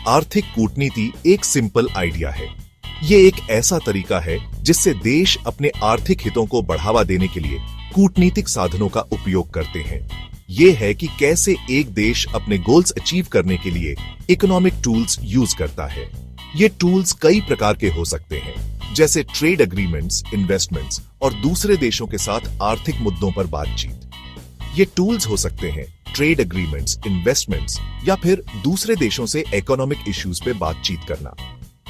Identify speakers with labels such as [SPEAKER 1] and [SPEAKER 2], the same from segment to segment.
[SPEAKER 1] आर्थिक कूटनीति एक सिंपल आइडिया है। ये एक ऐसा तरीका है जिससे देश अपने आर्थिक हितों को बढ़ावा देने के लिए कूटनीतिक साधनों का उपयोग करते हैं। ये है कि कैसे एक देश अपने गोल्स अचीव करने के लिए इकोनॉमिक टूल्स यूज करता है। ये टूल्स कई प्रकार के हो सकते हैं, जैसे ट्रेड एग्रीमेंट्स, इन्वेस्टमेंट्स और दूसरे देशों के साथ आर्थिक मुद्दों पर बातचीत। ये टूल्स हो सकते हैं ट्रेड एग्रीमेंट्स, इन्वेस्टमेंट्स या फिर दूसरे देशों से इकोनॉमिक इश्यूज पे बातचीत करना।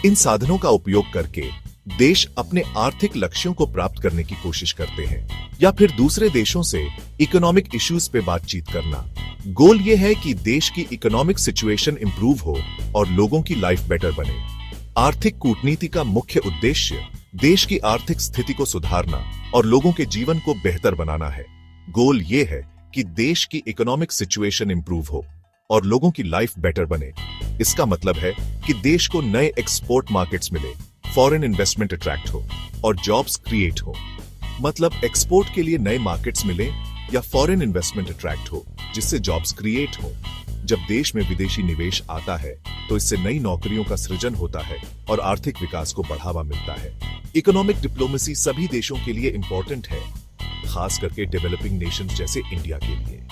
[SPEAKER 1] इन साधनों का उपयोग करके देश अपने आर्थिक लक्ष्यों को प्राप्त करने की कोशिश करते हैं या फिर दूसरे देशों से इकोनॉमिक इश्यूज पे बातचीत करना। गोल ये है कि देश की इकोनॉमिक सिचुएशन इंप्रूव हो और लोगों की लाइफ बेटर बने। आर्थिक कूटनीति का मुख्य उद्देश्य देश की आर्थिक स्थिति को सुधारना और लोगों के जीवन को बेहतर बनाना है। गोल ये है कि देश की इकोनॉमिक सिचुएशन इंप्रूव हो और लोगों की लाइफ बेटर बने। इसका मतलब है कि देश को नए एक्सपोर्ट मार्केट्स मिले, फॉरेन इन्वेस्टमेंट अट्रैक्ट हो और जॉब्स क्रिएट हो। मतलब एक्सपोर्ट के लिए नए मार्केट्स मिले या फॉरेन इन्वेस्टमेंट अट्रैक्ट हो, जिससे जॉब्स क्रिएट हो। जब देश में विदेशी निवेश आता है तो इससे नई नौकरियों का सृजन होता है और आर्थिक विकास को बढ़ावा मिलता है। इकोनॉमिक डिप्लोमेसी सभी देशों के लिए इंपॉर्टेंट है, खास करके डेवलपिंग नेशंस जैसे इंडिया के लिए।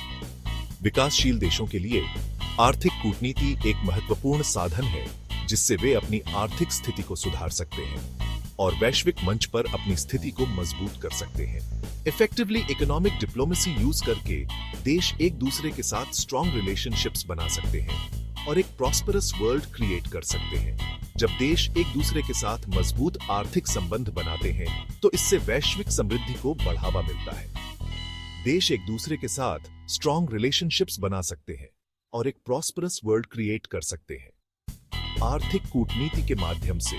[SPEAKER 1] विकासशील देशों के लिए आर्थिक कूटनीति एक महत्वपूर्ण साधन है जिससे वे अपनी आर्थिक स्थिति को सुधार सकते हैं और वैश्विक मंच पर अपनी स्थिति को मजबूत कर सकते हैं। इफेक्टिवली इकोनॉमिक डिप्लोमेसी यूज करके देश एक दूसरे के साथ स्ट्रॉन्ग रिलेशनशिप्स बना सकते हैं और एक प्रॉस्परस वर्ल्ड क्रिएट कर सकते हैं। जब देश एक दूसरे के साथ मजबूत आर्थिक संबंध बनाते हैं तो इससे वैश्विक समृद्धि को बढ़ावा मिलता है। देश एक दूसरे के साथ स्ट्रॉन्ग रिलेशनशिप्स बना सकते हैं और एक प्रॉस्परस वर्ल्ड क्रिएट कर सकते हैं। आर्थिक कूटनीति के माध्यम से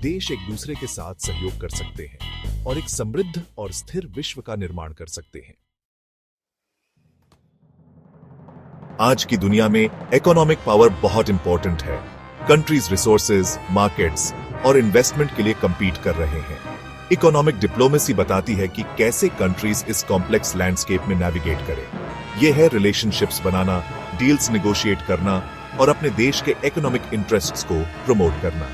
[SPEAKER 1] देश एक दूसरे के साथ सहयोग कर सकते हैं और एक समृद्ध और स्थिर विश्व का निर्माण कर सकते हैं। आज की दुनिया में इकोनॉमिक पावर बहुत इंपॉर्टेंट है। कंट्रीज रिसोर्सेज, मार्केट्स और इन्वेस्टमेंट के लिए compete कर रहे हैं। इकोनॉमिक डिप्लोमेसी बताती है कि कैसे कंट्रीज इस कॉम्प्लेक्स लैंडस्केप में नेविगेट करें। यह है रिलेशनशिप्स बनाना, डील्स नेगोशिएट करना और अपने देश के इकोनॉमिक इंटरेस्ट्स को प्रमोट करना।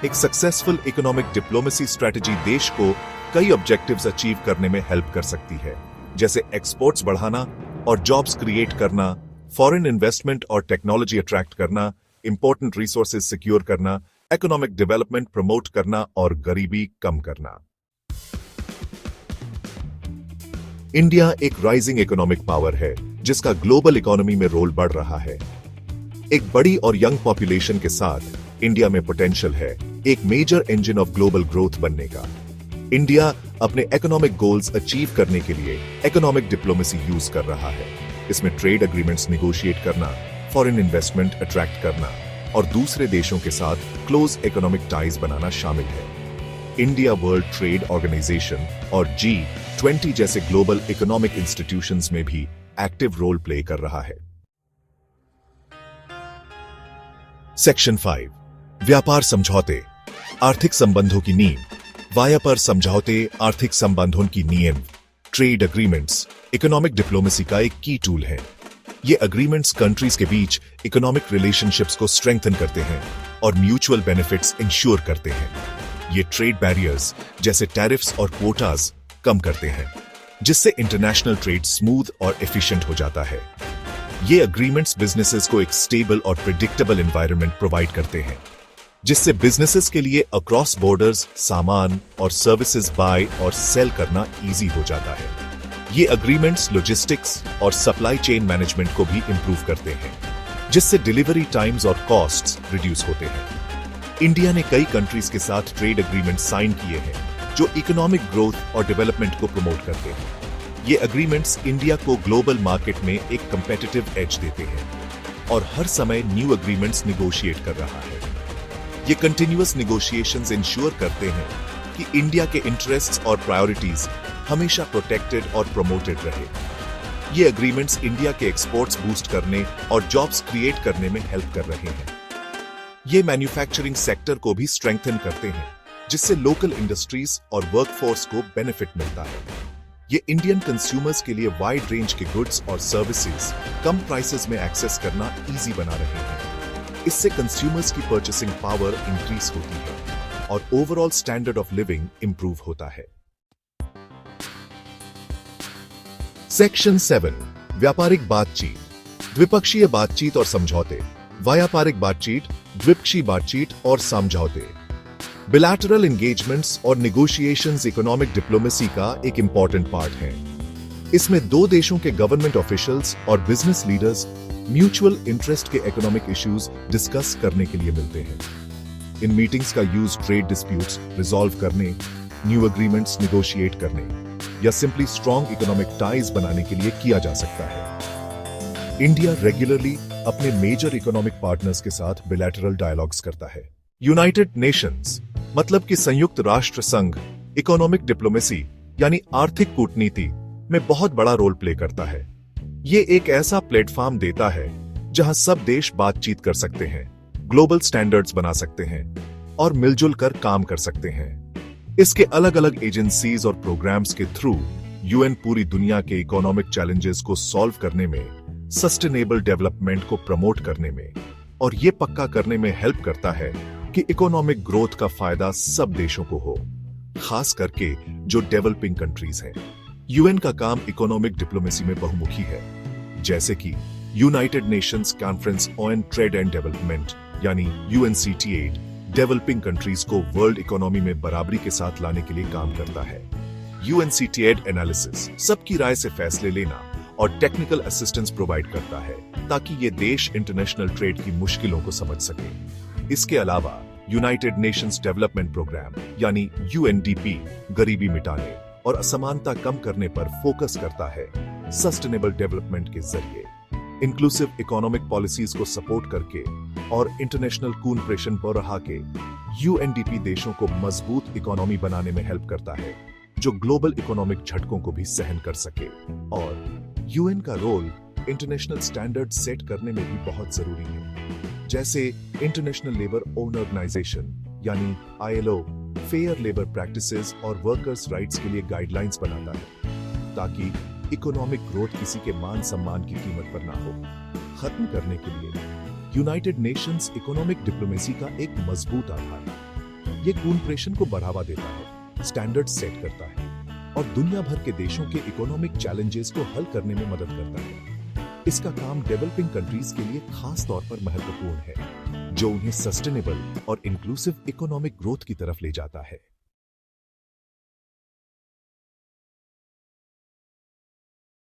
[SPEAKER 1] एक सक्सेसफुल इकोनॉमिक डिप्लोमेसी स्ट्रेटजी देश को कई ऑब्जेक्टिव्स अचीव करने में हेल्प कर सकती है, जैसे एक्सपोर्ट्स बढ़ाना और जॉब्स क्रिएट करना, फॉरेन इन्वेस्टमेंट और टेक्नोलॉजी अट्रैक्ट करना, इंपॉर्टेंट रिसोर्सेज सिक्योर करना, इकोनॉमिक डेवलपमेंट प्रमोट करना और गरीबी कम करना। इंडिया एक राइजिंग इकोनॉमिक पावर है जिसका ग्लोबल इकोनॉमी में रोल बढ़ रहा है। एक बड़ी और यंग पॉपुलेशन के साथ इंडिया में पोटेंशियल है एक major engine of global growth बनने का। इंडिया अपने इकोनॉमिक गोल्स अचीव करने के लिए इकोनॉमिक डिप्लोमेसी यूज कर रहा है। इसमें ट्रेड एग्रीमेंट्स नेगोशिएट करना, फॉरेन इन्वेस्टमेंट अट्रैक्ट करना और दूसरे देशों के साथ क्लोज इकोनॉमिक टाइज बनाना शामिल है। इंडिया वर्ल्ड ट्रेड ऑर्गेनाइजेशन और G20 जैसे ग्लोबल इकोनॉमिक इंस्टीट्यूशंस में भी एक्टिव रोल प्ले कर रहा है। सेक्शन 5, व्यापार समझौते, आर्थिक संबंधों की नींव। व्यापार समझौते आर्थिक संबंधों की नींव, ट्रेड एग्रीमेंट्स इकोनॉमिक डिप्लोमेसी का एक की टूल है। ये एग्रीमेंट्स कंट्रीज के बीच इकोनॉमिक रिलेशनशिप्स को स्ट्रेंथन करते हैं और म्यूचुअल बेनिफिट्स इंश्योर करते हैं। ये ट्रेड बैरियर्स जैसे टैरिफ्स और क्वोटास कम करते हैं, जिससे इंटरनेशनल ट्रेड स्मूथ और एफिशिएंट हो जाता है। ये एग्रीमेंट्स बिजनेसेस को एक स्टेबल और प्रेडिक्टेबल एनवायरनमेंट प्रोवाइड करते हैं, जिससे बिजनेसेस के लिए अक्रॉस बॉर्डर्स सामान और सर्विसेज बाय और सेल करना इजी हो जाता है। ये एग्रीमेंट्स लॉजिस्टिक्स और सप्लाई चेन मैनेजमेंट को भी इंप्रूव करते हैं, जिससे डिलीवरी टाइम्स और कॉस्ट्स रिड्यूस होते हैं। इंडिया ने कई कंट्रीज के साथ ट्रेड एग्रीमेंट साइन किए हैं जो इकोनॉमिक ग्रोथ और डेवलपमेंट को प्रमोट करते हैं। ये एग्रीमेंट्स इंडिया को ग्लोबल मार्केट में एक कंपेटिटिव एज देते हैं और हर समय न्यू एग्रीमेंट्स निगोशिएट कर रहा है। ये कंटिन्यूअस निगोशिएशंस इंश्योर करते हैं कि इंडिया के इंटरेस्ट्स और प्रायोरिटीज हमेशा प्रोटेक्टेड और प्रमोटेड रहे। ये एग्रीमेंट्स इंडिया के एक्सपोर्ट्स बूस्ट करने और जॉब्स क्रिएट करने में हेल्प कर रहे हैं। ये मैन्युफैक्चरिंग सेक्टर को भी स्ट्रेंथन करते हैं, जिससे लोकल इंडस्ट्रीज और वर्कफोर्स को बेनिफिट मिलता है। ये इंडियन कंज्यूमर्स के लिए वाइड रेंज के गुड्स और सर्विसेज कम प्राइसेस में एक्सेस करना इजी बना रहे हैं। इससे कंज्यूमर्स की परचेसिंग पावर इंक्रीज होती है और overall standard of living improve होता है। सेक्शन 7 व्यापारिक बातचीत, द्विपक्षीय बातचीत और समझौते, व्यापारिक बातचीत, द्विपक्षीय बातचीत और समझौते। बिलैटरल एंगेजमेंट्स और नेगोशिएशंस इकोनॉमिक डिप्लोमेसी का एक इंपॉर्टेंट पार्ट है। इसमें दो देशों के गवर्नमेंट ऑफिशियल्स और बिजनेस लीडर्स म्यूचुअल इंटरेस्ट के इकोनॉमिक इश्यूज डिस्कस करने के लिए मिलते हैं। इन मीटिंग्स का यूज ट्रेड डिस्प्यूट्स रिजॉल्व करने, न्यू एग्रीमेंट्स निगोशिएट करने या सिंपली स्ट्रॉन्ग इकोनॉमिक टाइज बनाने के लिए किया जा सकता है। इंडिया रेगुलरली अपने मेजर इकोनॉमिक पार्टनर्स के साथ बिलैटरल डायलॉग्स करता है। यूनाइटेड नेशंस मतलब कि संयुक्त राष्ट्र संघ इकोनॉमिक डिप्लोमेसी यानी आर्थिक कूटनीति में बहुत बड़ा रोल प्ले करता है। ये एक ऐसा प्लेटफॉर्म देता है जहां सब देश बातचीत कर सकते हैं, ग्लोबल स्टैंडर्ड्स बना सकते हैं और मिलजुल कर काम कर सकते हैं। इसके अलग अलग एजेंसीज और प्रोग्राम्स के थ्रू यूएन पूरी दुनिया के इकोनॉमिक चैलेंजेस को सॉल्व करने में, सस्टेनेबल डेवलपमेंट को प्रमोट करने में और ये पक्का करने में हेल्प करता है कि इकोनॉमिक ग्रोथ का फायदा सब देशों को हो, खास करके जो डेवलपिंग कंट्रीज हैं। यूएन का काम इकोनॉमिक डिप्लोमेसी में बहुमुखी है, जैसे कि United Nations conference on trade and development यानी UNCTAD डेवलपिंग कंट्रीज को वर्ल्ड इकोनॉमी में बराबरी के साथ लाने के लिए काम करता है। UNCTAD एनालिसिस सबकी राय से फैसले लेना और टेक्निकल असिस्टेंस प्रोवाइड करता है ताकि ये देश इंटरनेशनल ट्रेड की मुश्किलों को समझ सके। इसके अलावा यूनाइटेड नेशंस डेवलपमेंट प्रोग्राम यानी UNDP गरीबी मिटाने और असमानता कम करने पर फोकस करता है। सस्टेनेबल डेवलपमेंट के जरिए इंक्लूसिव इकोनॉमिक पॉलिसीज को सपोर्ट करके और इंटरनेशनल कोऑपरेशन पर रहा के UNDP देशों को मजबूत इकोनॉमी बनाने में हेल्प करता है, जो ग्लोबल इकोनॉमिक झटकों को भी सहन कर सके। और यूएन का रोल इंटरनेशनल स्टैंडर्ड सेट करने में भी बहुत जरूरी है, जैसे इंटरनेशनल लेबर ऑर्गेनाइजेशन यानी ILO फेयर लेबर प्रैक्टिसेस और वर्कर्स राइट्स के लिए गाइडलाइंस बनाता है ताकि इकोनॉमिक ग्रोथ किसी के मान सम्मान की कीमत पर ना हो। खत्म करने के लिए यूनाइटेड नेशंस इकोनॉमिक डिप्लोमेसी का एक मजबूत आधार है। ये कोऑपरेशन को बढ़ावा देता है, स्टैंडर्ड सेट करता है और दुनिया भर के देशों के इकोनॉमिक चैलेंजेस को हल करने में मदद करता है। इसका काम डेवलपिंग कंट्रीज के लिए खास तौर पर महत्वपूर्ण है, जो उन्हें सस्टेनेबल और इंक्लूसिव इकोनॉमिक ग्रोथ की तरफ ले जाता है।